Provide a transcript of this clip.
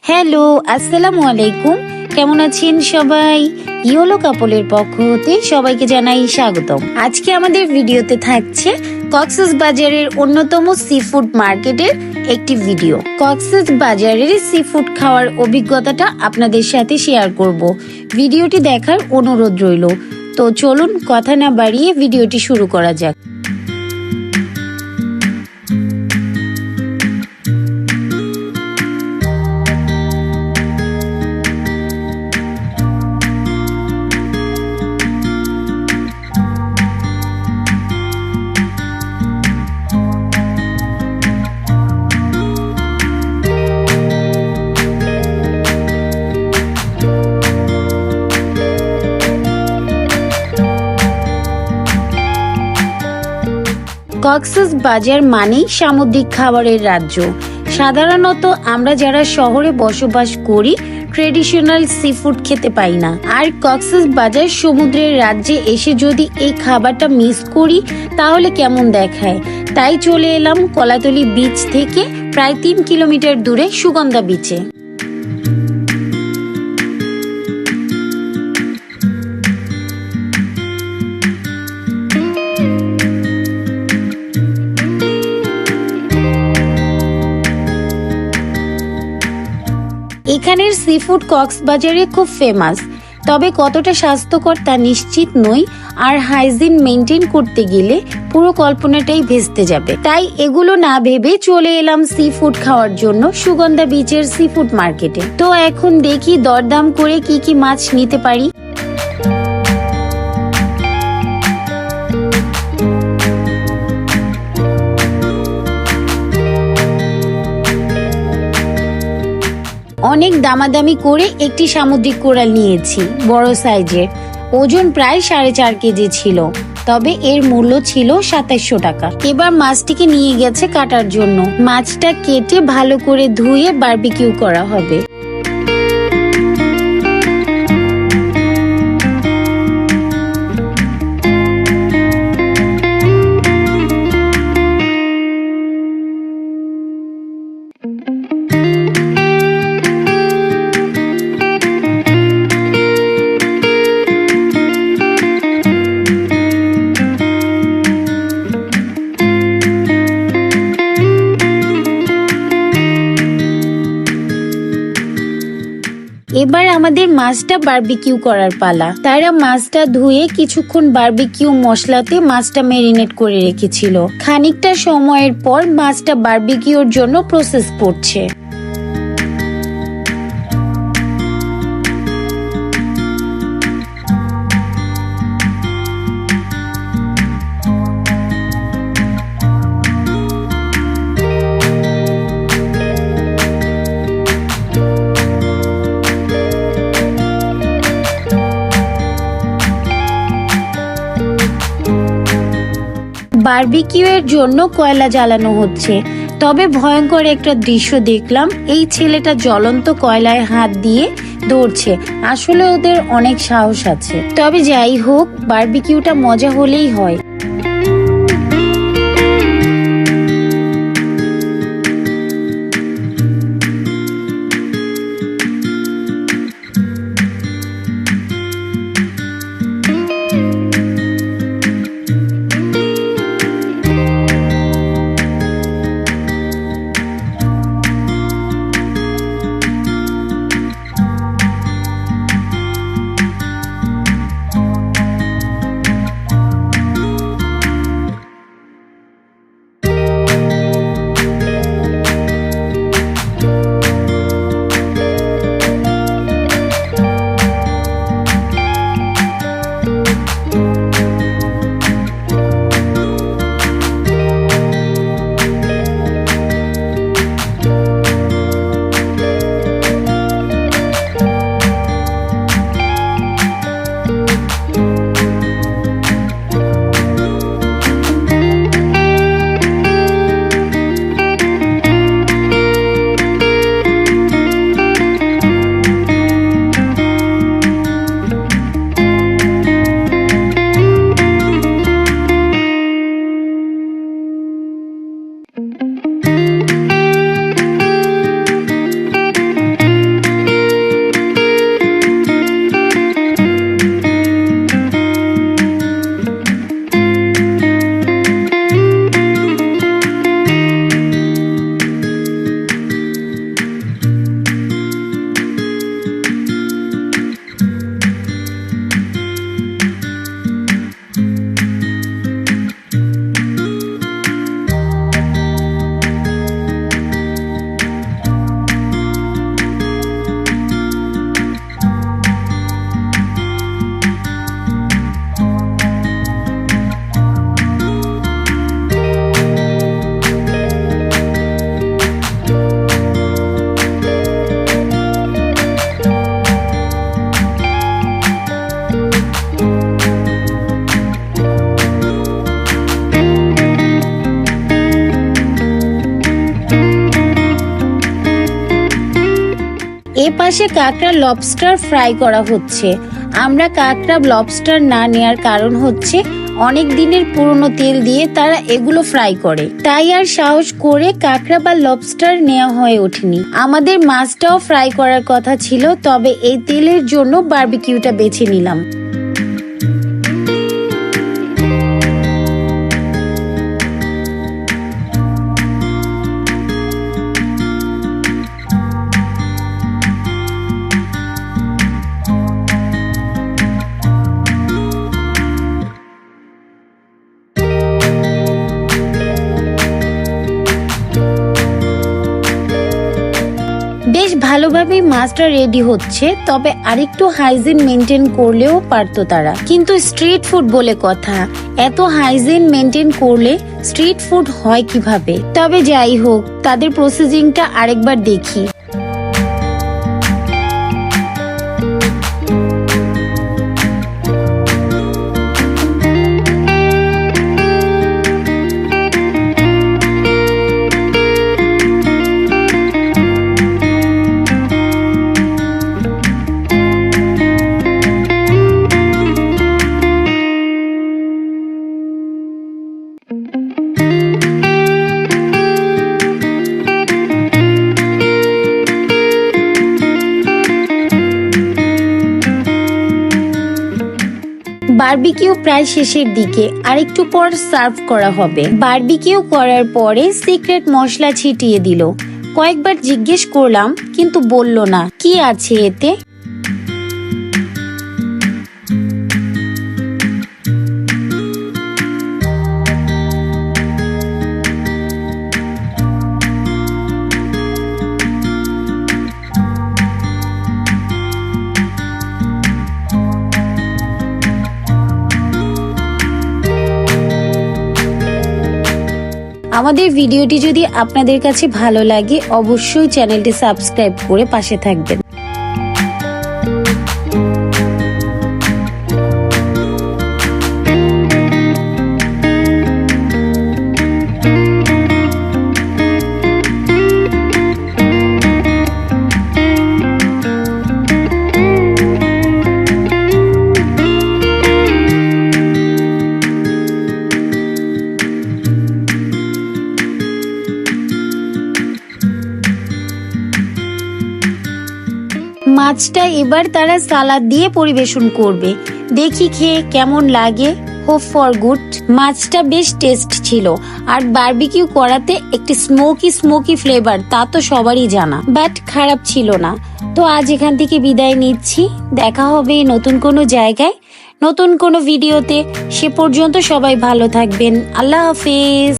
Hello, আসসালামু আলাইকুম। কেমন আছেন সবাই? ইয়োলো কাপলের পক্ষ হতে সবাইকে জানাই স্বাগতম। আজকে আমাদের ভিডিওতে থাকছে কক্সবাজারের অন্যতম সি ফুড মার্কেটের একটি ভিডিও। কক্সবাজারের সি ফুড খাওয়ার অভিজ্ঞতাটা আপনাদের সাথে শেয়ার করব। ভিডিওটি দেখার অনুরোধ রইল। তো চলুন কথা না বাড়িয়ে ভিডিওটি শুরু করা যাক। কক্সবাজার মানেই সামুদ্রিক খাবারের রাজ্য। সাধারণত আমরা যারা শহরে বসবাস করি ট্রেডিশনাল সি ফুড খেতে পাই না, আর কক্সবাজার সমুদ্রের রাজ্যে এসে যদি এই খাবারটা মিস করি তাহলে কেমন দেখায়। তাই চলে এলাম কলাতলি বিচ থেকে প্রায় 3 কিলোমিটার দূরে সুগন্ধা বিচে। এখানের সি ফুড কক্সবাজারে খুব ফেমাস, তবে কতটা স্বাস্থ্যকর তা নিশ্চিত নই, আর হাইজিন মেনটেন করতে গেলে পুরো কল্পনাটাই ভেস্তে যাবে। তাই এগুলো না ভেবে চলে এলাম সি ফুড খাওয়ার জন্য সুগন্ধা বিচের সি ফুড মার্কেটে। তো এখন দেখি দরদাম করে কি কি মাছ নিতে পারি। অনেক দামাদামি করে একটি সামুদ্রিক কোরাল নিয়েছি, বড় সাইজের। ওজন প্রায় 4.5 কেজি ছিল, তবে এর মূল্য ছিল 2700 টাকা। এবার মাছটিকে নিয়ে গেছে কাটার জন্য। মাছটা কেটে ভালো করে ধুয়ে বারবিকিউ করা হবে। এবার আমাদের মাছটা বারবিকিউ করার পালা। তারা মাছটা ধুয়ে কিছুক্ষণ বারবিকিউ মশলাতে মাছটা ম্যারিনেট করে রেখেছিল। খানিকটা সময়ের পর মাছটা বারবিকিউর জন্য প্রসেস করছে। বারবিকিউ এর জন্য কয়লা জ্বালানো হচ্ছে, তবে ভয়ঙ্কর একটা দৃশ্য দেখলাম। এই ছেলেটা জ্বলন্ত কয়লায় হাত দিয়ে ধরছে। আসলে ওদের অনেক সাহস আছে। তবে যাই হোক, বারবিকিউটা মজা হলেই হয়। এ পাশে কাঁকড়া লবস্টার ফ্রাই করা হচ্ছে। আমরা কাঁকড়া লবস্টার না নেয়ার কারণ হচ্ছে অনেক দিনের পুরনো তেল দিয়ে তারা এগুলো ফ্রাই করে, তাই আর সাহস করে কাঁকড়া বা লবস্টার নেওয়া হয়ে ওঠেনি। আমাদের মাছটাও ফ্রাই করার কথা ছিল, তবে এই তেলের জন্য বারবিকিউটা বেছে নিলাম। বেশ ভালোভাবে মাছটা রেডি হচ্ছে, তবে আরেকটু হাইজিন মেনটেন করলেও পারতো তারা, কিন্তু স্ট্রিট ফুড বলে কথা, এত হাইজিন মেনটেন করলে স্ট্রিট ফুড হয় কিভাবে? তবে যাই হোক, তাদের প্রসেসিংটা আরেকবার দেখি। বারবিকিউ প্রায় শেষের দিকে, আরেকটু পর সার্ভ করা হবে। বারবিকিউ করার পরে সিক্রেট মশলা ছিটিয়ে দিল। কয়েকবার জিজ্ঞেস করলাম, কিন্তু বলল না কি আছে এতে। আমাদের ভিডিওটি যদি আপনাদের কাছে ভালো লাগে, অবশ্যই চ্যানেলটি সাবস্ক্রাইব করে পাশে থাকবেন। মাছটা এবার তারা সালাদ দিয়ে পরিবেশন করবে। দেখি খেয়ে কেমন লাগে। Hope for good. মাছটা বেশ টেস্ট ছিল, আর বারবিকিউ করাতে একটি স্মোকি ফ্লেভার, তা তো সবারই জানা, বাট খারাপ ছিল না। তো আজ এখান থেকে বিদায় নিচ্ছি। দেখা হবে নতুন কোনো জায়গায়, নতুন কোনো ভিডিওতে। সে পর্যন্ত সবাই ভালো থাকবেন। আল্লাহ হাফেজ।